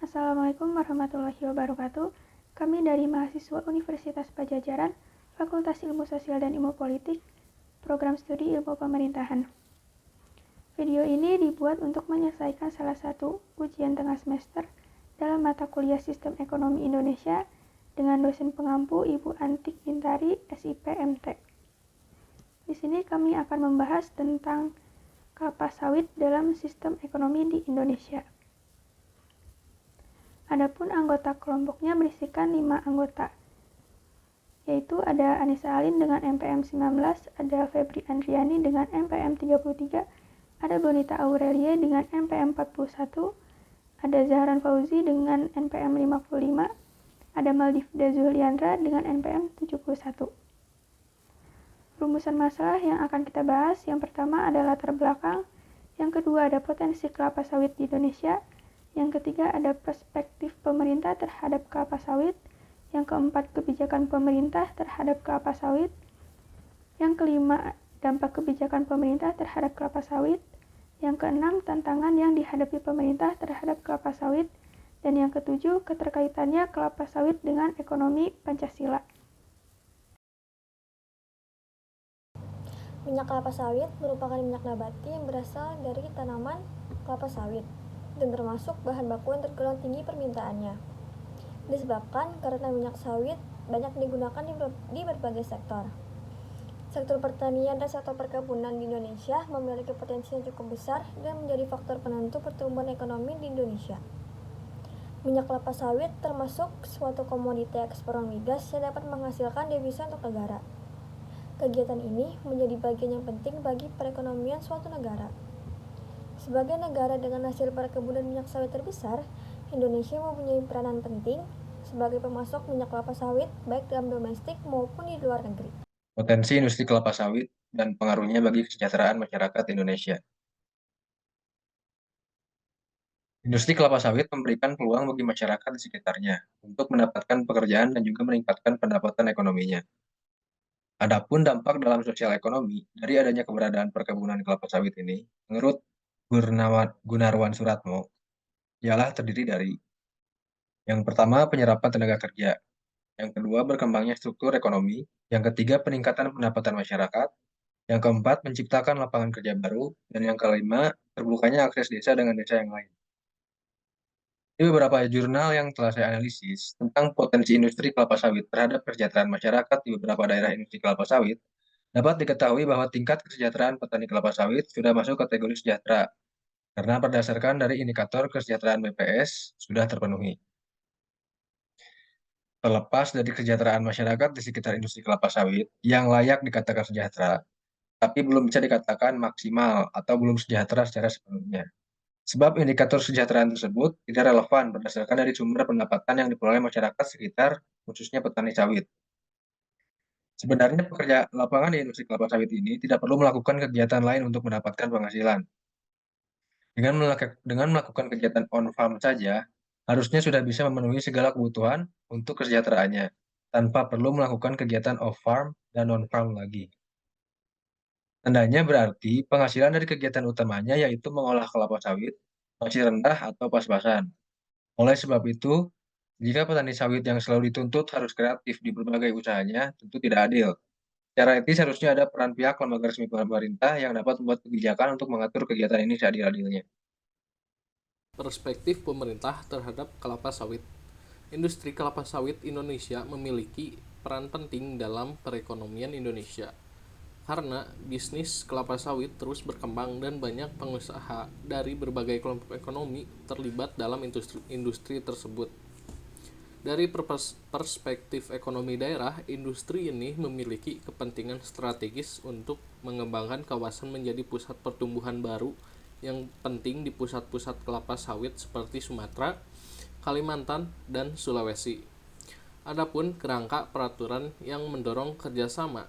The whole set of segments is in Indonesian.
Assalamualaikum warahmatullahi wabarakatuh. Kami dari mahasiswa Universitas Padjadjaran, Fakultas Ilmu Sosial dan Ilmu Politik, Program Studi Ilmu Pemerintahan. Video ini dibuat untuk menyelesaikan salah satu ujian tengah semester dalam mata kuliah Sistem Ekonomi Indonesia dengan dosen pengampu Ibu Antik Bintari, SIP MT. Di sini kami akan membahas tentang kelapa sawit dalam sistem ekonomi di Indonesia. Adapun anggota kelompoknya berisikan 5 anggota, yaitu ada Anissa Alin dengan MPM 19, ada Febri Andriani dengan MPM 33, ada Bonita Aurelia dengan MPM 41, ada Zahran Fauzi dengan NPM 55, ada Maldivda Zuliandra dengan NPM 71. Rumusan masalah yang akan kita bahas, yang pertama ada latar belakang, yang kedua ada potensi kelapa sawit di Indonesia, yang ketiga ada perspektif pemerintah terhadap kelapa sawit, yang keempat kebijakan pemerintah terhadap kelapa sawit, yang kelima dampak kebijakan pemerintah terhadap kelapa sawit, yang keenam tantangan yang dihadapi pemerintah terhadap kelapa sawit, dan yang ketujuh keterkaitannya kelapa sawit dengan ekonomi Pancasila. Minyak kelapa sawit merupakan minyak nabati yang berasal dari tanaman kelapa sawit dan termasuk bahan baku yang tergolong tinggi permintaannya. Disebabkan karena minyak sawit banyak digunakan di berbagai sektor. Sektor pertanian dan sektor perkebunan di Indonesia memiliki potensi yang cukup besar dan menjadi faktor penentu pertumbuhan ekonomi di Indonesia. Minyak kelapa sawit termasuk suatu komoditi ekspor non migas yang dapat menghasilkan devisa untuk negara. Kegiatan ini menjadi bagian yang penting bagi perekonomian suatu negara. Sebagai negara dengan hasil perkebunan minyak sawit terbesar, Indonesia mempunyai peranan penting sebagai pemasok minyak kelapa sawit baik dalam domestik maupun di luar negeri. Potensi industri kelapa sawit dan pengaruhnya bagi kesejahteraan masyarakat Indonesia. Industri kelapa sawit memberikan peluang bagi masyarakat di sekitarnya untuk mendapatkan pekerjaan dan juga meningkatkan pendapatan ekonominya. Adapun dampak dalam sosial ekonomi dari adanya keberadaan perkebunan kelapa sawit ini, menurut Gunarwan Suratmo, ialah terdiri dari yang pertama penyerapan tenaga kerja, yang kedua berkembangnya struktur ekonomi, yang ketiga peningkatan pendapatan masyarakat, yang keempat menciptakan lapangan kerja baru, dan yang kelima terbukanya akses desa dengan desa yang lain. Di beberapa jurnal yang telah saya analisis tentang potensi industri kelapa sawit terhadap kesejahteraan masyarakat di beberapa daerah industri kelapa sawit, dapat diketahui bahwa tingkat kesejahteraan petani kelapa sawit sudah masuk kategori sejahtera, karena berdasarkan dari indikator kesejahteraan BPS sudah terpenuhi. Terlepas dari kesejahteraan masyarakat di sekitar industri kelapa sawit yang layak dikatakan sejahtera, tapi belum bisa dikatakan maksimal atau belum sejahtera secara sepenuhnya. Sebab indikator kesejahteraan tersebut tidak relevan berdasarkan dari sumber pendapatan yang diperoleh masyarakat sekitar, khususnya petani sawit. Sebenarnya pekerja lapangan di industri kelapa sawit ini tidak perlu melakukan kegiatan lain untuk mendapatkan penghasilan. Dengan melakukan kegiatan on-farm saja, harusnya sudah bisa memenuhi segala kebutuhan untuk kesejahteraannya, tanpa perlu melakukan kegiatan off-farm dan non-farm lagi. Tandanya berarti penghasilan dari kegiatan utamanya yaitu mengolah kelapa sawit masih rendah atau pas-pasan. Oleh sebab itu, jika petani sawit yang selalu dituntut harus kreatif di berbagai usahanya, tentu tidak adil. Secara etis harusnya ada peran pihak lembaga resmi pemerintah yang dapat membuat kebijakan untuk mengatur kegiatan ini seadil-adilnya. Perspektif pemerintah terhadap kelapa sawit. Industri kelapa sawit Indonesia memiliki peran penting dalam perekonomian Indonesia. Karena bisnis kelapa sawit terus berkembang dan banyak pengusaha dari berbagai kelompok ekonomi terlibat dalam industri tersebut. Dari perspektif ekonomi daerah, industri ini memiliki kepentingan strategis untuk mengembangkan kawasan menjadi pusat pertumbuhan baru yang penting di pusat-pusat kelapa sawit seperti Sumatera, Kalimantan, dan Sulawesi. Adapun kerangka peraturan yang mendorong kerjasama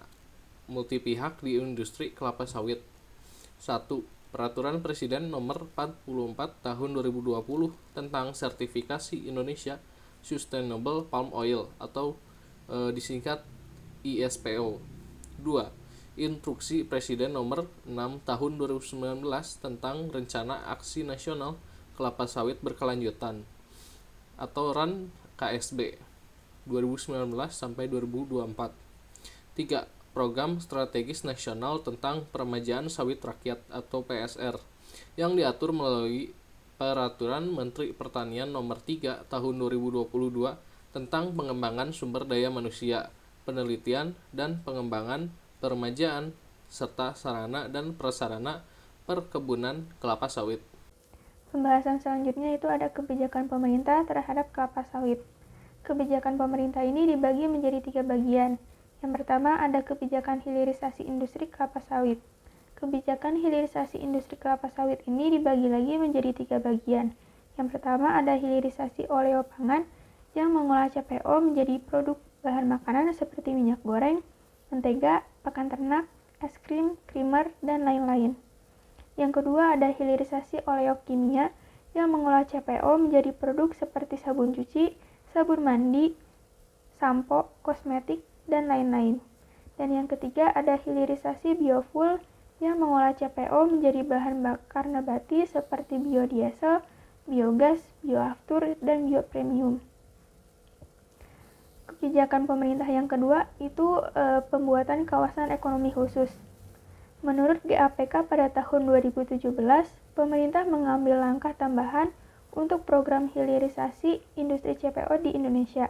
multi pihak di industri kelapa sawit. 1. Peraturan Presiden Nomor 44 Tahun 2020 tentang sertifikasi Indonesia Sustainable Palm Oil atau disingkat ISPO. 2. Instruksi Presiden Nomor 6 Tahun 2019 tentang Rencana Aksi Nasional Kelapa Sawit Berkelanjutan. atau RUN KSB 2019 sampai 2024. 3. Program Strategis Nasional tentang Peremajaan Sawit Rakyat atau PSR yang diatur melalui Peraturan Menteri Pertanian Nomor 3 Tahun 2022 tentang pengembangan sumber daya manusia, penelitian dan pengembangan peremajaan serta sarana dan prasarana perkebunan kelapa sawit. Pembahasan selanjutnya itu ada kebijakan pemerintah terhadap kelapa sawit. Kebijakan pemerintah ini dibagi menjadi 3 bagian. Yang pertama ada kebijakan hilirisasi industri kelapa sawit. Kebijakan hilirisasi industri kelapa sawit ini dibagi lagi menjadi 3 bagian. Yang pertama ada hilirisasi oleo pangan yang mengolah CPO menjadi produk bahan makanan seperti minyak goreng, mentega, pakan ternak, es krim, creamer, dan lain-lain. Yang kedua ada hilirisasi oleo kimia yang mengolah CPO menjadi produk seperti sabun cuci, sabun mandi, sampo, kosmetik, dan lain-lain. Dan yang ketiga ada hilirisasi biofuel yang mengolah CPO menjadi bahan bakar nabati seperti biodiesel, biogas, bioaftur, dan biopremium. Kebijakan pemerintah yang kedua itu pembuatan kawasan ekonomi khusus. Menurut GAPK pada tahun 2017, pemerintah mengambil langkah tambahan untuk program hilirisasi industri CPO di Indonesia,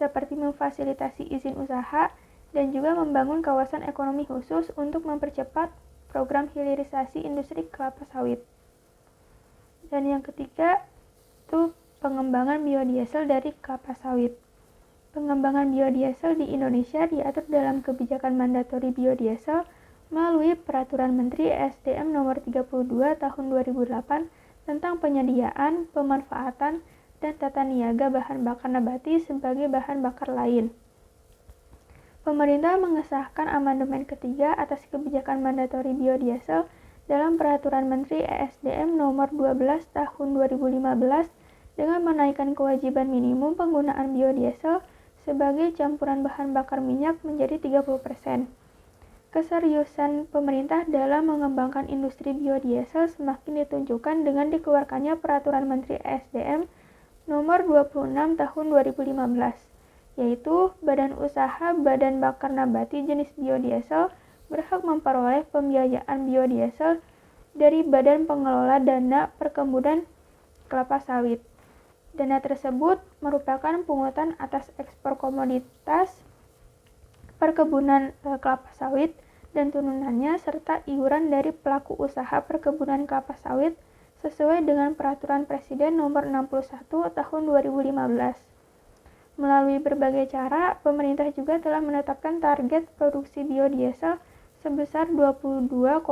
seperti memfasilitasi izin usaha dan juga membangun kawasan ekonomi khusus untuk mempercepat program hilirisasi industri kelapa sawit. Dan yang ketiga itu pengembangan biodiesel dari kelapa sawit. Pengembangan biodiesel di Indonesia diatur dalam kebijakan mandatori biodiesel melalui Peraturan Menteri ESDM Nomor 32 Tahun 2008 tentang penyediaan, pemanfaatan, dan tata niaga bahan bakar nabati sebagai bahan bakar lain. Pemerintah mengesahkan amandemen ketiga atas kebijakan mandatori biodiesel dalam Peraturan Menteri ESDM Nomor 12 Tahun 2015 dengan menaikkan kewajiban minimum penggunaan biodiesel sebagai campuran bahan bakar minyak menjadi 30%. Keseriusan pemerintah dalam mengembangkan industri biodiesel semakin ditunjukkan dengan dikeluarkannya Peraturan Menteri ESDM Nomor 26 Tahun 2015, yaitu Badan Usaha Badan Bakar Nabati jenis biodiesel berhak memperoleh pembiayaan biodiesel dari Badan Pengelola Dana Perkebunan Kelapa Sawit. Dana tersebut merupakan pungutan atas ekspor komoditas perkebunan kelapa sawit dan turunannya serta iuran dari pelaku usaha perkebunan kelapa sawit sesuai dengan Peraturan Presiden Nomor 61 Tahun 2015. Melalui berbagai cara, pemerintah juga telah menetapkan target produksi biodiesel sebesar 22,41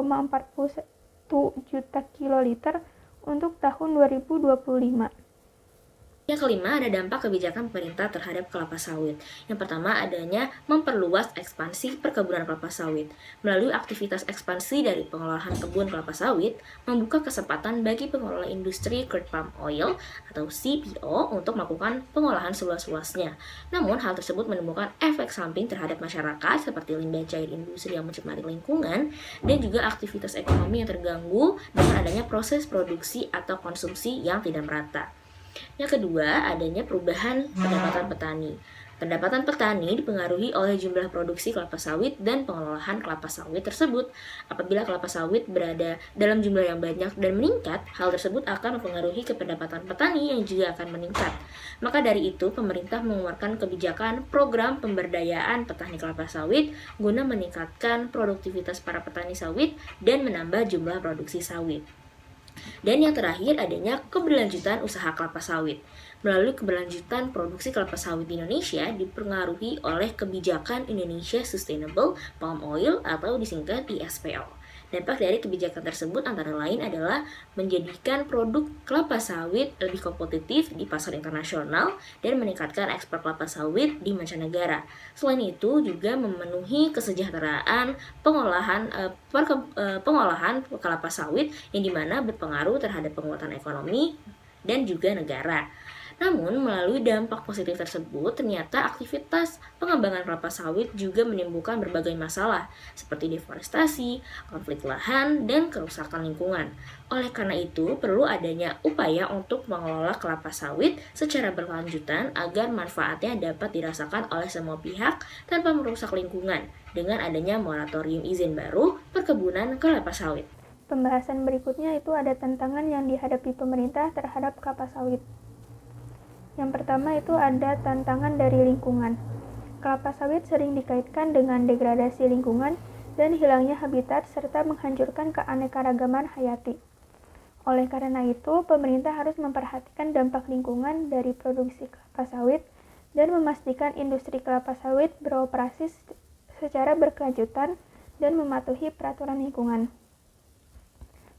juta kiloliter untuk tahun 2025. Yang kelima, ada dampak kebijakan pemerintah terhadap kelapa sawit. Yang pertama, adanya memperluas ekspansi perkebunan kelapa sawit. Melalui aktivitas ekspansi dari pengolahan kebun kelapa sawit, membuka kesempatan bagi pengelola industri crude palm oil atau CPO untuk melakukan pengolahan seluas-luasnya. Namun, hal tersebut menimbulkan efek samping terhadap masyarakat seperti limbah cair industri yang mencemari lingkungan dan juga aktivitas ekonomi yang terganggu dengan adanya proses produksi atau konsumsi yang tidak merata. Yang kedua, adanya perubahan pendapatan petani. Pendapatan petani dipengaruhi oleh jumlah produksi kelapa sawit dan pengelolaan kelapa sawit tersebut. Apabila kelapa sawit berada dalam jumlah yang banyak dan meningkat, hal tersebut akan mempengaruhi ke pendapatan petani yang juga akan meningkat. Maka dari itu, pemerintah mengeluarkan kebijakan program pemberdayaan petani kelapa sawit guna meningkatkan produktivitas para petani sawit dan menambah jumlah produksi sawit. Dan yang terakhir adanya keberlanjutan usaha kelapa sawit. Melalui keberlanjutan produksi kelapa sawit di Indonesia dipengaruhi oleh kebijakan Indonesia Sustainable Palm Oil atau disingkat ISPO. Dampak dari kebijakan tersebut antara lain adalah menjadikan produk kelapa sawit lebih kompetitif di pasar internasional dan meningkatkan ekspor kelapa sawit di mancanegara. Selain itu juga memenuhi kesejahteraan pengolahan kelapa sawit yang dimana berpengaruh terhadap penguatan ekonomi dan juga negara. Namun, melalui dampak positif tersebut, ternyata aktivitas pengembangan kelapa sawit juga menimbulkan berbagai masalah, seperti deforestasi, konflik lahan, dan kerusakan lingkungan. Oleh karena itu, perlu adanya upaya untuk mengelola kelapa sawit secara berkelanjutan agar manfaatnya dapat dirasakan oleh semua pihak tanpa merusak lingkungan, dengan adanya moratorium izin baru perkebunan kelapa sawit. Pembahasan berikutnya itu ada tantangan yang dihadapi pemerintah terhadap kelapa sawit. Yang pertama itu ada tantangan dari lingkungan. Kelapa sawit sering dikaitkan dengan degradasi lingkungan dan hilangnya habitat serta menghancurkan keanekaragaman hayati. Oleh karena itu, pemerintah harus memperhatikan dampak lingkungan dari produksi kelapa sawit dan memastikan industri kelapa sawit beroperasi secara berkelanjutan dan mematuhi peraturan lingkungan.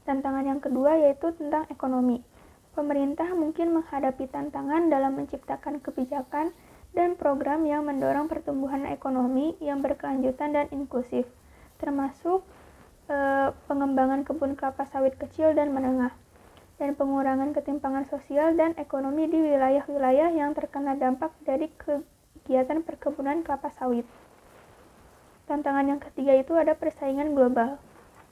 Tantangan yang kedua yaitu tentang ekonomi. Pemerintah mungkin menghadapi tantangan dalam menciptakan kebijakan dan program yang mendorong pertumbuhan ekonomi yang berkelanjutan dan inklusif, termasuk pengembangan kebun kelapa sawit kecil dan menengah, dan pengurangan ketimpangan sosial dan ekonomi di wilayah-wilayah yang terkena dampak dari kegiatan perkebunan kelapa sawit. Tantangan yang ketiga itu ada persaingan global.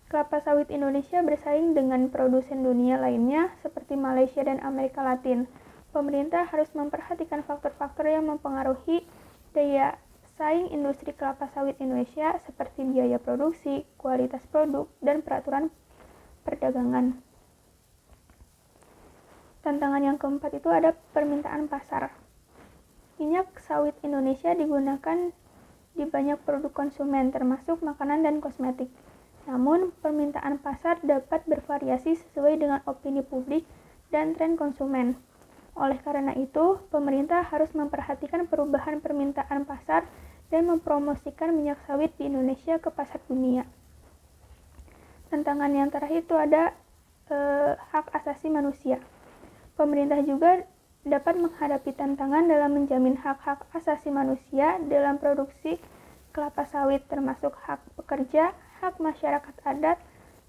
Kelapa sawit Indonesia bersaing dengan produsen dunia lainnya seperti Malaysia dan Amerika Latin. Pemerintah harus memperhatikan faktor-faktor yang mempengaruhi daya saing industri kelapa sawit Indonesia seperti biaya produksi, kualitas produk, dan peraturan perdagangan. Tantangan yang keempat itu ada permintaan pasar. Minyak sawit Indonesia digunakan di banyak produk konsumen termasuk makanan dan kosmetik. Namun, permintaan pasar dapat bervariasi sesuai dengan opini publik dan tren konsumen. Oleh karena itu, pemerintah harus memperhatikan perubahan permintaan pasar dan mempromosikan minyak sawit di Indonesia ke pasar dunia. Tantangan yang terakhir itu ada hak asasi manusia. Pemerintah juga dapat menghadapi tantangan dalam menjamin hak-hak asasi manusia dalam produksi kelapa sawit termasuk hak pekerja, hak masyarakat adat,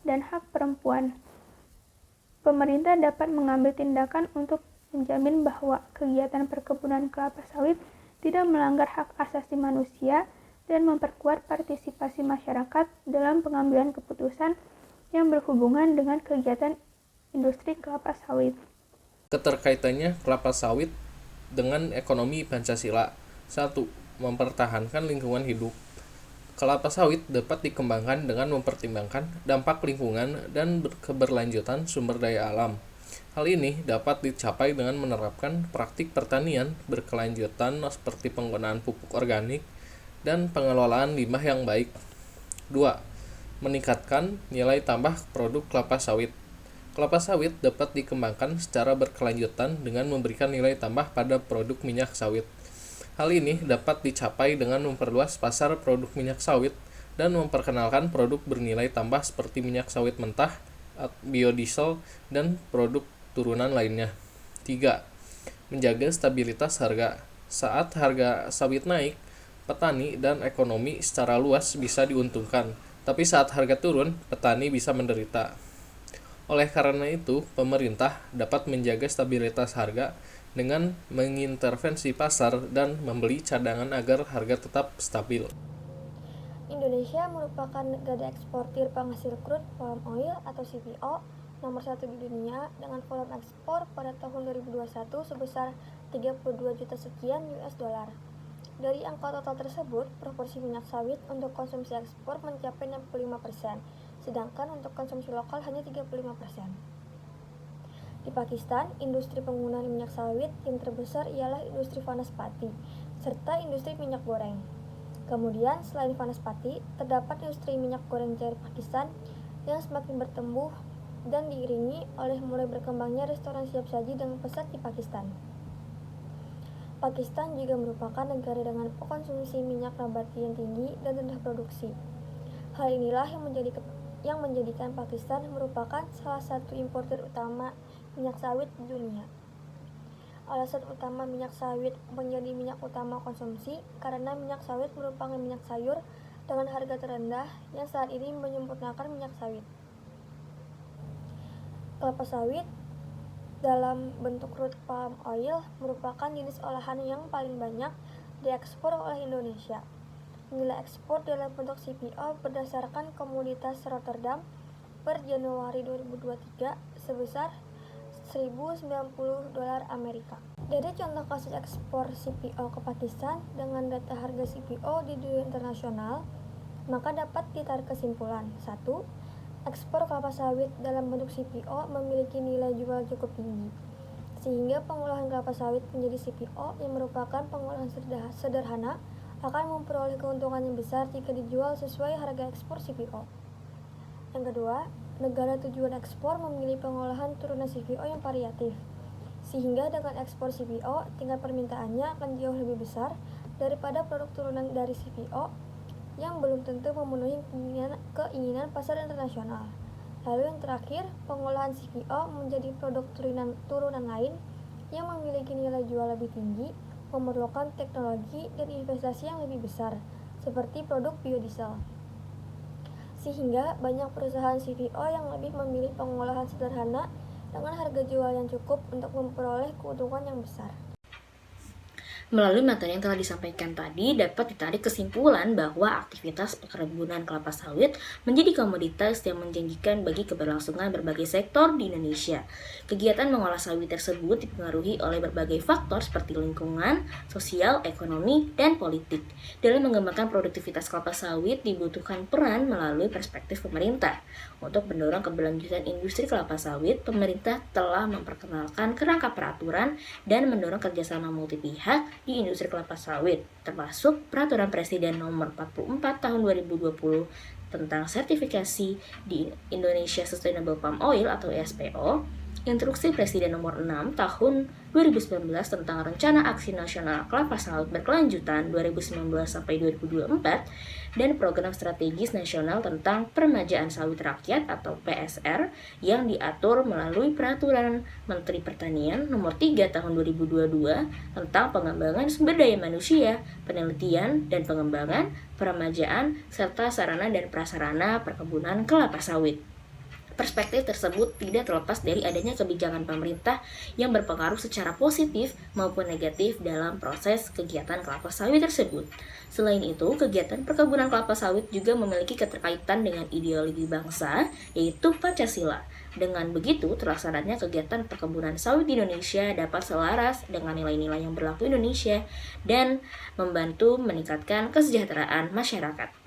dan hak perempuan. Pemerintah dapat mengambil tindakan untuk menjamin bahwa kegiatan perkebunan kelapa sawit tidak melanggar hak asasi manusia dan memperkuat partisipasi masyarakat dalam pengambilan keputusan yang berhubungan dengan kegiatan industri kelapa sawit. Keterkaitannya kelapa sawit dengan ekonomi Pancasila. 1. Mempertahankan lingkungan hidup. Kelapa sawit dapat dikembangkan dengan mempertimbangkan dampak lingkungan dan keberlanjutan sumber daya alam. Hal ini dapat dicapai dengan menerapkan praktik pertanian berkelanjutan seperti penggunaan pupuk organik dan pengelolaan limbah yang baik. 2. Meningkatkan nilai tambah produk kelapa sawit. Kelapa sawit dapat dikembangkan secara berkelanjutan dengan memberikan nilai tambah pada produk minyak sawit. Hal ini dapat dicapai dengan memperluas pasar produk minyak sawit dan memperkenalkan produk bernilai tambah seperti minyak sawit mentah, biodiesel, dan produk turunan lainnya. 3. Menjaga stabilitas harga. Saat harga sawit naik, petani dan ekonomi secara luas bisa diuntungkan, tapi saat harga turun, petani bisa menderita. Oleh karena itu, pemerintah dapat menjaga stabilitas harga dengan mengintervensi pasar dan membeli cadangan agar harga tetap stabil. Indonesia merupakan negara eksportir penghasil crude palm oil atau CPO nomor 1 di dunia dengan volume ekspor pada tahun 2021 sebesar 32 juta sekian US dollar. Dari angka total tersebut, proporsi minyak sawit untuk konsumsi ekspor mencapai 65%, sedangkan untuk konsumsi lokal hanya 35%. Di Pakistan, industri penggunaan minyak sawit yang terbesar ialah industri Vanaspati, serta industri minyak goreng. Kemudian, selain Vanaspati, terdapat industri minyak goreng cair Pakistan yang semakin bertumbuh dan diiringi oleh mulai berkembangnya restoran siap saji dengan pesat di Pakistan. Pakistan juga merupakan negara dengan konsumsi minyak nabati yang tinggi dan rendah produksi. Hal inilah yang menjadikan Pakistan merupakan salah satu importir utama minyak sawit di dunia. Alasan utama minyak sawit menjadi minyak utama konsumsi karena minyak sawit merupakan minyak sayur dengan harga terendah yang saat ini menyempurnakan minyak sawit. Kelapa sawit dalam bentuk crude palm oil merupakan jenis olahan yang paling banyak diekspor oleh Indonesia. Nilai ekspor dalam bentuk CPO berdasarkan Komoditas Rotterdam per Januari 2023 sebesar $1.090 Amerika. Dari contoh kasus ekspor CPO ke Pakistan dengan data harga CPO di dunia internasional, maka dapat ditarik kesimpulan. 1. Ekspor kelapa sawit dalam bentuk CPO memiliki nilai jual cukup tinggi, sehingga pengolahan kelapa sawit menjadi CPO yang merupakan pengolahan sederhana akan memperoleh keuntungan yang besar jika dijual sesuai harga ekspor CPO. Yang kedua, negara tujuan ekspor memilih pengolahan turunan CPO yang variatif, sehingga dengan ekspor CPO tingkat permintaannya akan jauh lebih besar daripada produk turunan dari CPO yang belum tentu memenuhi keinginan pasar internasional. Lalu yang terakhir, pengolahan CPO menjadi produk turunan lain yang memiliki nilai jual lebih tinggi, memerlukan teknologi dan investasi yang lebih besar, seperti produk biodiesel. Sehingga banyak perusahaan CPO yang lebih memilih pengolahan sederhana dengan harga jual yang cukup untuk memperoleh keuntungan yang besar. Melalui materi yang telah disampaikan tadi, dapat ditarik kesimpulan bahwa aktivitas perkebunan kelapa sawit menjadi komoditas yang menjanjikan bagi keberlangsungan berbagai sektor di Indonesia. Kegiatan mengolah sawit tersebut dipengaruhi oleh berbagai faktor seperti lingkungan, sosial, ekonomi, dan politik. Dalam mengembangkan produktivitas kelapa sawit dibutuhkan peran melalui perspektif pemerintah. Untuk mendorong keberlanjutan industri kelapa sawit, pemerintah telah memperkenalkan kerangka peraturan dan mendorong kerjasama multi pihak di industri kelapa sawit, termasuk Peraturan Presiden Nomor 44 Tahun 2020 tentang sertifikasi di Indonesia Sustainable Palm Oil atau ISPO, Instruksi Presiden Nomor 6 Tahun 2019 tentang Rencana Aksi Nasional Kelapa Sawit Berkelanjutan 2019-2024, dan Program Strategis Nasional tentang Peremajaan Sawit Rakyat atau PSR yang diatur melalui Peraturan Menteri Pertanian Nomor 3 Tahun 2022 tentang pengembangan sumber daya manusia, penelitian dan pengembangan, peremajaan, serta sarana dan prasarana perkebunan kelapa sawit. Perspektif tersebut tidak terlepas dari adanya kebijakan pemerintah yang berpengaruh secara positif maupun negatif dalam proses kegiatan kelapa sawit tersebut. Selain itu, kegiatan perkebunan kelapa sawit juga memiliki keterkaitan dengan ideologi bangsa, yaitu Pancasila. Dengan begitu, terlaksananya kegiatan perkebunan sawit di Indonesia dapat selaras dengan nilai-nilai yang berlaku Indonesia dan membantu meningkatkan kesejahteraan masyarakat.